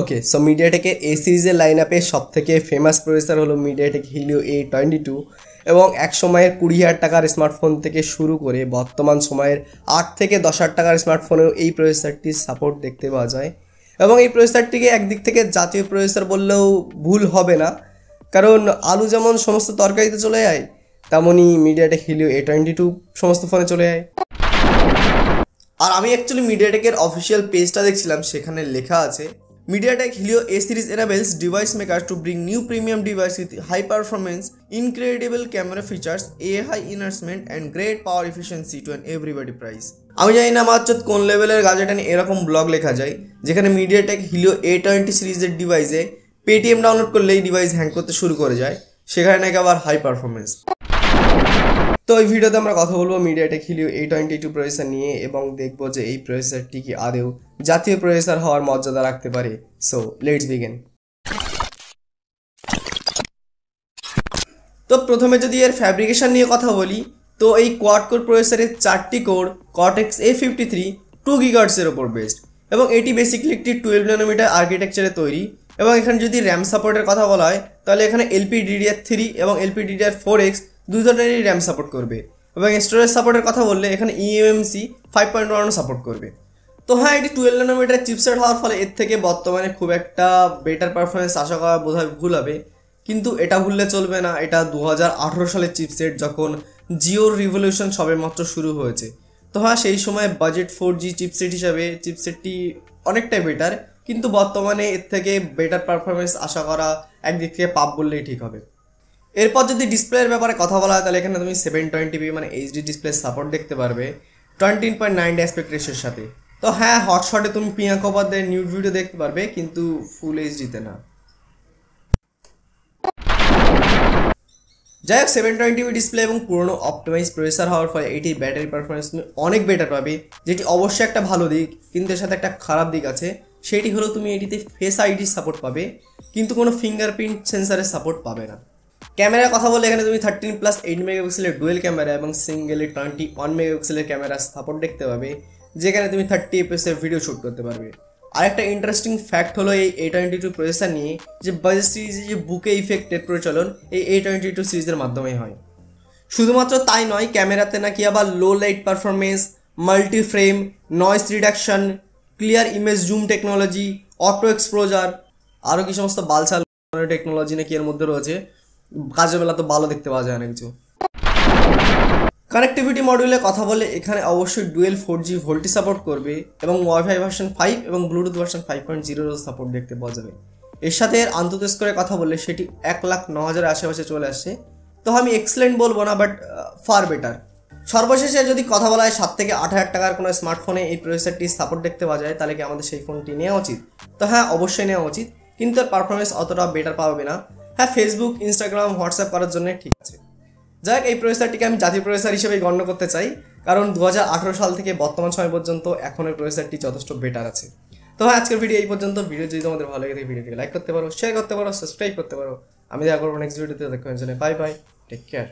ওকে, so মিডিয়াটেকের এ সিরিজের line আপে সব থেকে ফেমাস প্রসেসর হলো মিডিয়াটেক হিলিও A22 এবং এক সময়ের 20,000 টাকার স্মার্টফোন থেকে শুরু করে বর্তমান সময়ের 8 থেকে 10,000 টাকার স্মার্টফোনেও এই প্রসেসরটির সাপোর্ট দেখতে পাওয়া যায়। এবং এই প্রসেসরটিকে একদিক থেকে জাতীয় প্রসেসর বললেও ভুল হবে না, কারণ আলু যেমন সমস্ত তরকারিতে চলে যায়, তেমনই মিডিয়াটেক হিলিও A22 সমস্ত ফোনে চলে যায়। আর আমি অ্যাকচুয়ালি মিডিয়াটেকের অফিসিয়াল পেজটা দেখছিলাম, সেখানে লেখা আছে MediaTek Helio A series enables device makers to bring new premium device with high performance, incredible camera features, AI enhancement and great power efficiency to an everybody price. আমি জানি না আমার কোন লেভেলের গাজেটে এরকম ব্লগ লেখা যায় যেখানে MediaTek Helio A20 সিরিজের ডিভাইসে পেটিএম ডাউনলোড করলেই ডিভাইস হ্যাং করতে শুরু করে যায়, সেখানে নাকি আবার হাই পারফরমেন্স। তো এই ভিডিওতে আমরা কথা বলবো মিডিয়াটেক হিলিও A22 প্রসেসর নিয়ে এবং দেখবো যে এই প্রসেসরটি কি আদৌ জাতীয় প্রসেসর হওয়ার মর্যাদা রাখতে পারে। So let's begin. তো প্রথমে যদি এর ফ্যাব্রিকেশন নিয়ে কথা বলি, তো এই কোয়াড কোর প্রসেসরের 4টি কোর Cortex A53 2 GHz এর উপর বেসড এবং এটি বেসিক্যালি একটি 12 ন্যানোমিটার আর্কিটেকচারে তৈরি। এবং এখানে যদি র্যাম সাপোর্টের কথা বলা হয় তাহলে এখানে LPDDR3 এবং LPDDR4X দুই ধরনেরই র্যাম সাপোর্ট করবে। এবং স্টোরেজ সাপোর্টের কথা বললে এখানে eMMC 5.1 সাপোর্ট করবে। তো হ্যাঁ, এটি 12 ন্যানোমিটার চিপসেট হওয়ার ফলে এর থেকে বর্তমানে খুব একটা বেটার পারফরমেন্স আশা করা বোধহয় ভুল হবে, কিন্তু এটা ভুললে চলবে না, এটা 2018 সালের চিপসেট, যখন জিওর রিভলিউশন সবে মাত্র শুরু হয়েছে। তো হ্যাঁ, সেই সময় বাজেট 4G চিপসেট হিসাবে চিপসেটটি অনেকটাই বেটার, কিন্তু বর্তমানে এর থেকে বেটার পারফরমেন্স আশা করা একদিক থেকে পাপ বললেই ঠিক হবে। এরপর যদি ডিসপ্লের ব্যাপারে কথা বলা হয় তাহলে এখানে তুমি 720p মানে HD ডিসপ্লে সাপোর্ট দেখতে পারবে 20.9 অ্যাসপেক্ট রেশিওর সাথে। তো হ্যাঁ, হটশটে তুমি প্রিয়াঙ্কা উপাধ্যায়ের নিউড ভিডিও দেখতে পারবে, কিন্তু ফুল এইচডিতে না। যাই হোক, 720p ডিসপ্লে এবং পুরনো অপটিমাইজ প্রসেসর হওয়ার ফলে এটির ব্যাটারি পারফরমেন্স তুমি অনেক বেটার পাবে, যেটি অবশ্যই একটা ভালো দিক, কিন্তু এর সাথে একটা খারাপ দিক আছে। সেটি হলো তুমি এটিতে ফেস আইডি সাপোর্ট পাবে, কিন্তু কোনো ফিঙ্গারপ্রিন্ট সেন্সারের সাপোর্ট পাবে না। ক্যামেরার কথা বললে এখানে তুমি 13+8 মেগাপিক্সেলের ডুয়েল ক্যামেরা এবং সিঙ্গেলে 21 মেগাপিক্সেলের ক্যামেরা সাপোর্ট দেখতে পাবে, যেখানে তুমি 30 fps এর ভিডিও শ্যুট করতে পারবে। আরেকটা ইন্টারেস্টিং ফ্যাক্ট হলো এই A22 প্রসেসর নিয়ে যে বাজেট সিরিজে যে বুকে ইফেক্টের প্রচলন এই A22 সিরিজের মাধ্যমেই হয়। শুধুমাত্র তাই নয়, ক্যামেরাতে নাকি আবার low light performance, multi frame, noise reduction, clear image zoom technology, auto exposure, আরও কি সমস্ত বালছাল টেকনোলজি নাকি এর মধ্যে রয়েছে। কাজের বেলা তো ভালো দেখতে পাওয়া যায় না কিছু। কানেক্টিভিটি মডিউলের কথা বলে এখানে অবশ্যই ডুয়েল 4G ভোল্টি সাপোর্ট করবে এবং ওয়াইফাই ভার্সন 5 এবং ব্লুটুথ ভার্সন 5.0 সাপোর্ট দেখতে পাওয়া যাবে। এর সাথে এর আন্তঃদেশ করে কথা বললে সেটি 1,09,000 আশেপাশে চলে আসছে। তো আমি এক্সেলেন্ট বলবো না, বাট ফার বেটার। সর্বশেষে যদি কথা বলা হয় 7 থেকে 8,000 টাকার কোনো স্মার্টফোনে এই প্রসেসরটি সাপোর্ট দেখতে পাওয়া যায়, তাহলে কি আমাদের সেই ফোনটি নেওয়া উচিত? তো হ্যাঁ, অবশ্যই নেওয়া উচিত, কিন্তু এর পারফরমেন্স অতটা বেটার পাবে না। হ্যাঁ, ফেসবুক, ইনস্টাগ্রাম, হোয়াটসঅ্যাপ করার জন্য ঠিক আছে। যাই হোক, এই প্রসেসরটিকে আমি জাতীয় প্রসেসর হিসেবে গণ্য করতে চাই, কারণ 2018 সাল থেকে বর্তমান সময় পর্যন্ত এখন এই প্রসেসরটি যথেষ্ট বেটার আছে। তো হ্যাঁ, আজকের ভিডিও এই পর্যন্ত। ভিডিও যদি তোমাদের ভালো লাগে ভিডিওটিকে লাইক করতে পারো, শেয়ার করতে পারো, সাবস্ক্রাইব করতে পারো। আমি দেখা করবো নেক্সট ভিডিওতে। দেখো, বাই বাই, টেক কেয়ার।